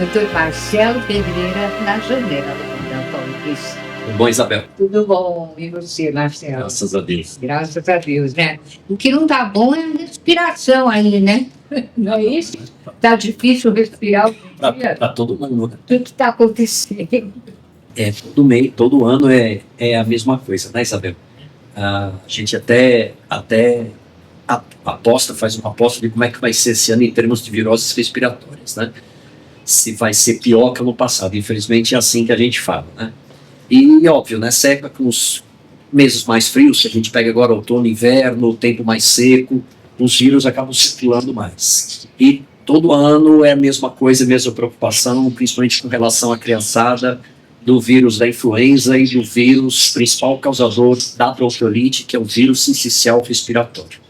Doutor Marcelo Pedreira, na janela da Paulista. Tudo bom, Isabel? Tudo bom, e você, Marcelo? Graças a Deus. Graças a Deus, né? O que não tá bom é a respiração aí, né? Não é isso? Tá difícil respirar hoje em dia? Para todo mundo. O que está acontecendo? Todo ano é a mesma coisa, né, Isabel? A gente até faz uma aposta de como é que vai ser esse ano em termos de viroses respiratórias, né? Se vai ser pior que ano passado. Infelizmente é assim que a gente fala, né? E óbvio, né, seca com os meses mais frios, que a gente pega agora outono, inverno, o tempo mais seco, os vírus acabam circulando mais. E todo ano é a mesma coisa, a mesma preocupação, principalmente com relação à criançada, do vírus da influenza e do vírus principal causador da bronquiolite, que é o vírus sincicial respiratório.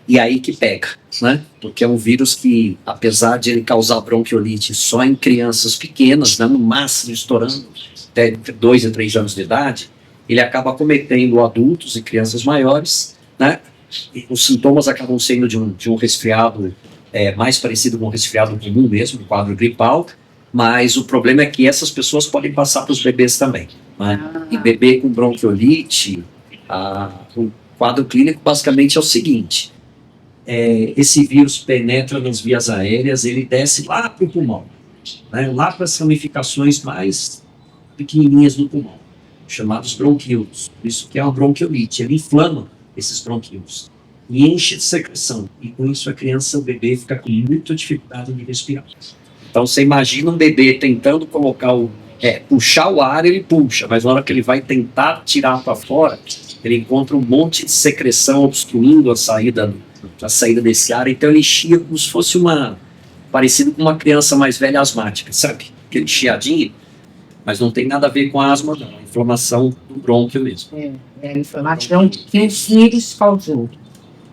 E aí que pega, né? Porque é um vírus que, apesar de ele causar bronquiolite só em crianças pequenas, né, no máximo estourando até entre 2 e 3 anos de idade, ele acaba acometendo adultos e crianças maiores, né? E os sintomas acabam sendo de um resfriado mais parecido com um resfriado comum mesmo, um quadro gripal, mas o problema é que essas pessoas podem passar para os bebês também, né? E bebê com bronquiolite, o quadro clínico basicamente é o seguinte: esse vírus penetra nas vias aéreas, ele desce lá para o pulmão, né? Lá para as ramificações mais pequenininhas do pulmão, chamados bronquíolos. Isso que é uma bronquiolite, ele inflama esses bronquíolos e enche de secreção, e com isso o bebê fica com muita dificuldade de respirar. Então você imagina um bebê tentando puxar o ar, ele puxa, mas na hora que ele vai tentar tirar para fora, ele encontra um monte de secreção obstruindo a saída desse ar, então ele chia como se fosse parecido com uma criança mais velha asmática, sabe? Aquele chiadinho, mas não tem nada a ver com a asma, não, é a inflamação do brônquio mesmo. É a inflamação que o vírus causou.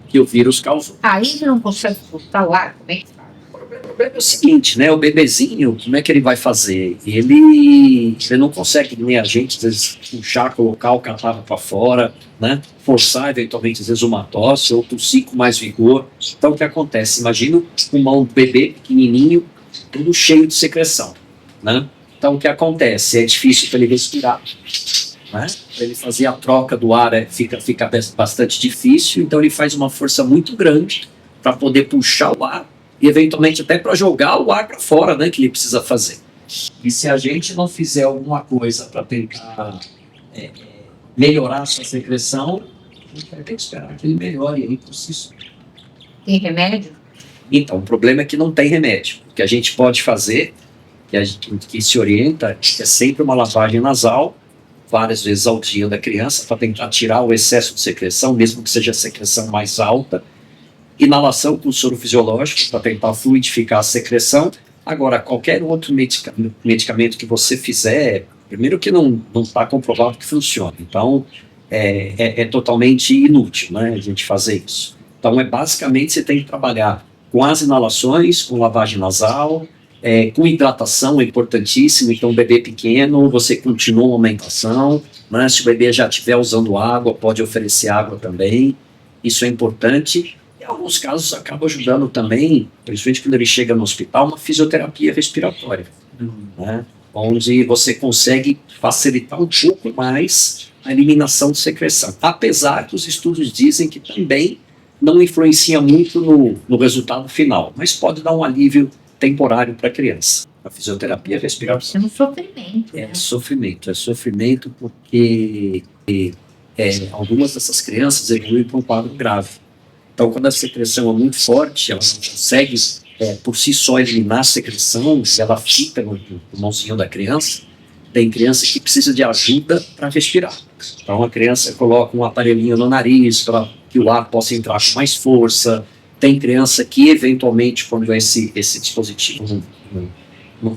Que o vírus causou. Aí ele não consegue soltar o ar, como é que faz? O problema é o seguinte, né? O bebezinho, como é que ele vai fazer? Ele não consegue, nem a gente, às vezes, puxar, colocar o catarro para fora, né? Forçar, eventualmente, às vezes, uma tosse, ou tossir com mais vigor. Então, o que acontece? Imagina um bebê pequenininho, tudo cheio de secreção, né? Então, o que acontece? É difícil para ele respirar, né? Para ele fazer a troca do ar fica bastante difícil, então ele faz uma força muito grande para poder puxar o ar e, eventualmente, até para jogar o ar para fora, né, que ele precisa fazer. E se a gente não fizer alguma coisa para tentar melhorar a sua secreção, a gente vai ter que esperar que ele melhore aí por si só. Tem remédio? Então, o problema é que não tem remédio. O que a gente pode fazer, que se orienta, é sempre uma lavagem nasal, várias vezes ao dia da criança, para tentar tirar o excesso de secreção, mesmo que seja a secreção mais alta. Inalação com soro fisiológico, para tentar fluidificar a secreção. Agora, qualquer outro medicamento que você fizer, primeiro que não está comprovado que funciona. Então, é totalmente inútil, né, a gente fazer isso. Então, basicamente, você tem que trabalhar com as inalações, com lavagem nasal, com hidratação, é importantíssimo. Então, o bebê pequeno, você continua a amamentação, né? Se o bebê já estiver usando água, pode oferecer água também, isso é importante. Em alguns casos, acaba ajudando também, principalmente quando ele chega no hospital, uma fisioterapia respiratória, né? Onde você consegue facilitar um pouco mais a eliminação de secreção. Apesar que os estudos dizem que também não influencia muito no resultado final, mas pode dar um alívio temporário para a criança. A fisioterapia respiratória É um sofrimento. é sofrimento porque algumas dessas crianças evoluem para um quadro grave. Então, quando a secreção é muito forte, ela não consegue por si só eliminar a secreção, se ela fica no pulmãozinho da criança, tem criança que precisa de ajuda para respirar. Então, a criança coloca um aparelhinho no nariz para que o ar possa entrar com mais força. Tem criança que, eventualmente, quando esse dispositivo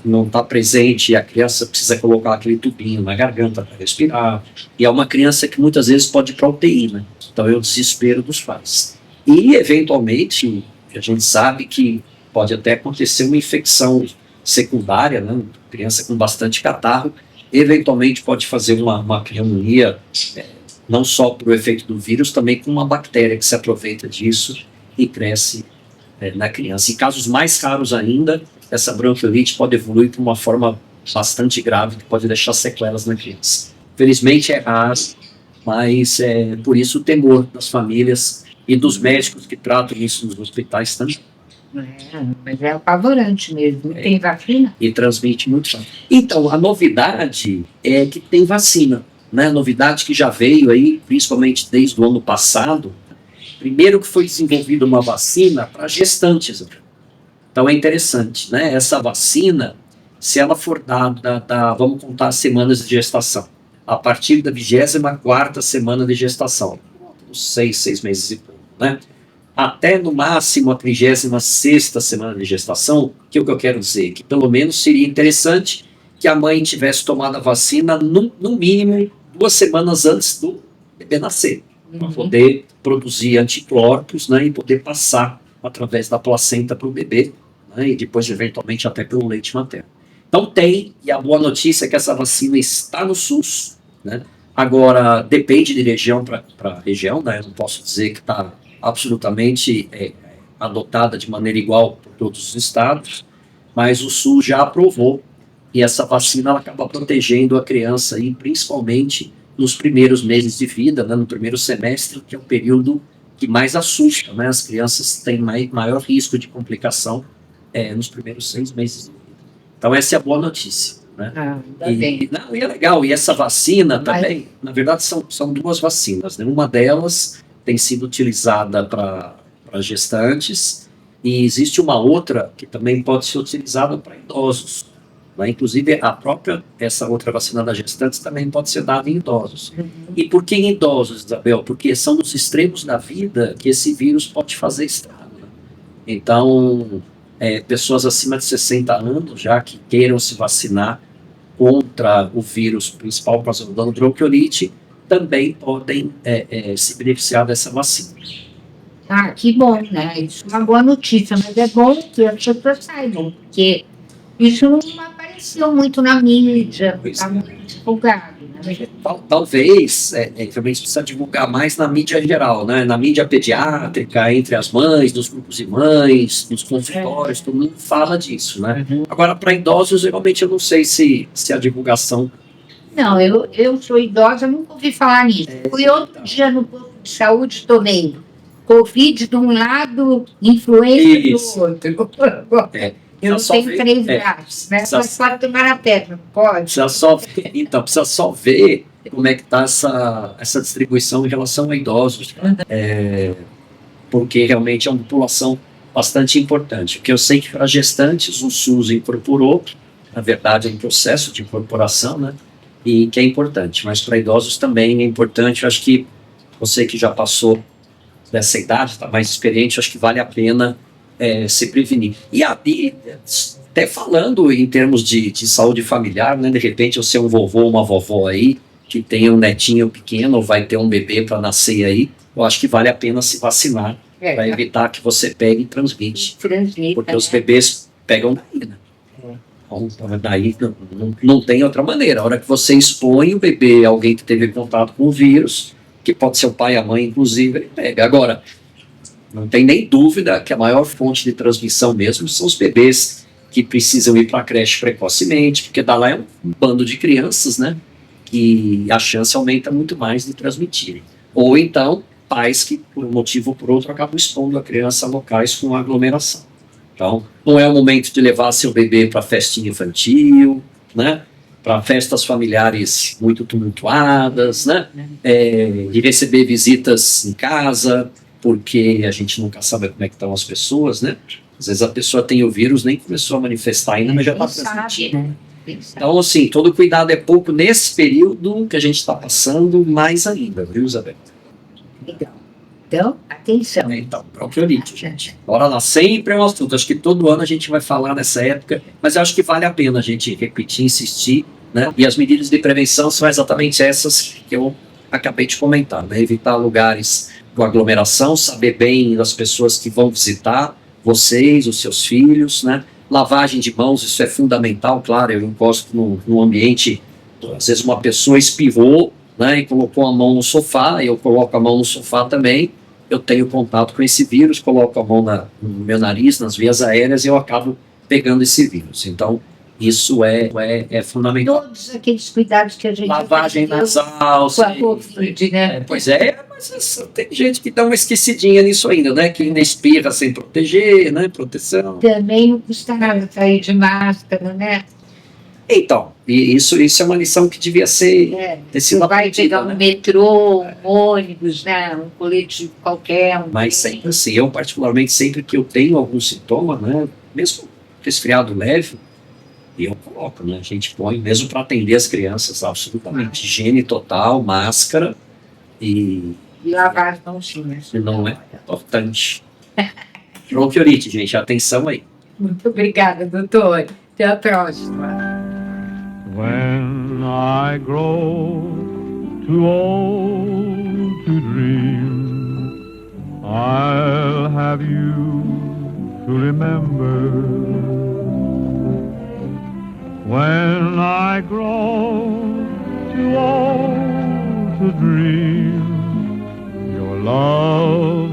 não está presente, a criança precisa colocar aquele tubinho na garganta para respirar. E é uma criança que muitas vezes pode ir para UTI, né? Então, é o desespero dos pais. E, eventualmente, a gente sabe que pode até acontecer uma infecção secundária, né? Criança com bastante catarro, eventualmente pode fazer uma pneumonia, não só por efeito do vírus, também com uma bactéria que se aproveita disso e cresce na criança. Em casos mais raros ainda, essa bronquiolite pode evoluir para uma forma bastante grave, que pode deixar sequelas na criança. Felizmente é raro, mas por isso o temor das famílias e dos médicos que tratam isso nos hospitais também. Mas é apavorante mesmo. Tem vacina? E transmite muito rápido. Então, a novidade é que tem vacina, né? A novidade que já veio aí, principalmente desde o ano passado. Primeiro que foi desenvolvida uma vacina para gestantes. Então é interessante, né? Essa vacina, se ela for dada, vamos contar as semanas de gestação, a partir da 24ª semana de gestação, uns 6 meses e pouco, né? Até no máximo a 36ª semana de gestação, que é o que eu quero dizer, que pelo menos seria interessante que a mãe tivesse tomado a vacina no mínimo 2 semanas antes do bebê nascer, para poder produzir anticorpos, né, e poder passar através da placenta para o bebê, né, e depois eventualmente até pelo leite materno. Então tem, e a boa notícia é que essa vacina está no SUS, né? Agora depende de região para região, né? Eu não posso dizer que está absolutamente adotada de maneira igual por todos os estados, mas o SUS já aprovou e essa vacina ela acaba protegendo a criança aí, principalmente nos primeiros meses de vida, né, no primeiro semestre, que é o período que mais assusta, né? As crianças têm maior risco de complicação nos primeiros 6 meses de vida. Então essa é a boa notícia, né? E é legal, e essa vacina também, na verdade são 2 vacinas, né? Uma delas tem sido utilizada para gestantes, e existe uma outra que também pode ser utilizada para idosos, né? Inclusive essa outra vacina da gestantes também pode ser dada em idosos. E por que em idosos, Isabel? Porque são nos extremos da vida que esse vírus pode fazer estrago, né? Então, pessoas acima de 60 anos já que queiram se vacinar contra o vírus principal causando bronquiolite também podem se beneficiar dessa vacina. Ah, que bom, né? Isso é uma boa notícia, mas é bom que as pessoas saibam, porque isso não apareceu muito na mídia, está muito divulgado, né? Talvez também precisa divulgar mais na mídia geral, né? Na mídia pediátrica, entre as mães, nos grupos de mães, nos consultórios, todo mundo fala disso, né? Agora, para idosos, realmente eu não sei se a divulgação... Não, eu sou idosa, nunca ouvi falar nisso. Fui outro dia no posto de saúde, tomei Covid de um lado, influenza do outro. Eu não tenho 3 braços, né? Mas pode tomar na perna, pode. Precisa só ver como é que está essa distribuição em relação a idosos, porque realmente é uma população bastante importante. Porque eu sei que para gestantes o SUS incorporou, na verdade é um processo de incorporação, né? E que é importante, mas para idosos também é importante. Eu acho que você que já passou dessa idade, está mais experiente, acho que vale a pena se prevenir. E até falando em termos de saúde familiar, né, de repente você é um vovô ou uma vovó aí, que tem um netinho pequeno, ou vai ter um bebê para nascer aí, eu acho que vale a pena se vacinar, para evitar que você pegue e transmite. Porque os bebês pegam daí, né? Então, daí não tem outra maneira. A hora que você expõe o bebê a alguém que teve contato com o vírus, que pode ser o pai e a mãe, inclusive, ele pega. Agora, não tem nem dúvida que a maior fonte de transmissão mesmo são os bebês que precisam ir para a creche precocemente, porque dá lá um bando de crianças, né? Que a chance aumenta muito mais de transmitirem. Ou então, pais que, por um motivo ou por outro, acabam expondo a criança a locais com aglomeração. Então, não é o momento de levar seu bebê para festinha infantil, né? Para festas familiares muito tumultuadas, né? De receber visitas em casa, porque a gente nunca sabe como é que estão as pessoas, né? Às vezes a pessoa tem o vírus, nem começou a manifestar ainda, mas já está transmitindo. Né? Então, assim, todo cuidado é pouco nesse período que a gente está passando, mais ainda, viu, Isabel? Legal. Então, atenção. Então, bronquiolite, gente. Bora lá, sempre é um assunto. Acho que todo ano a gente vai falar nessa época, mas eu acho que vale a pena a gente repetir, insistir, né? E as medidas de prevenção são exatamente essas que eu acabei de comentar, né? Evitar lugares com aglomeração, saber bem das pessoas que vão visitar vocês, os seus filhos, né? Lavagem de mãos, isso é fundamental, claro. Eu encosto no ambiente, às vezes uma pessoa espirrou, né, e colocou a mão no sofá, eu coloco a mão no sofá também, eu tenho contato com esse vírus, coloco a mão no meu nariz, nas vias aéreas, e eu acabo pegando esse vírus. Então, isso é fundamental. Todos aqueles cuidados que a gente Lavagem aprendeu nasal, com a Covid, né? pois é, mas tem gente que dá uma esquecidinha nisso ainda, né? Que ainda espirra sem proteger, né? Proteção. Também não custa nada sair de máscara, né? Então, e isso é uma lição que devia ter sido Você vai aprendida, pegar um né? metrô, um ônibus, né? Um coletivo qualquer. Mas sempre assim, eu particularmente, sempre que eu tenho algum sintoma, né? Mesmo resfriado leve, eu coloco, né? A gente põe, mesmo para atender as crianças, absolutamente. Higiene total, máscara, e E lavar as mãozinhas. não é importante. Bronquiolite, gente, atenção aí. Muito obrigada, doutor. Até a próxima. When I grow too old to dream, I'll have you to remember. When I grow too old to dream, your love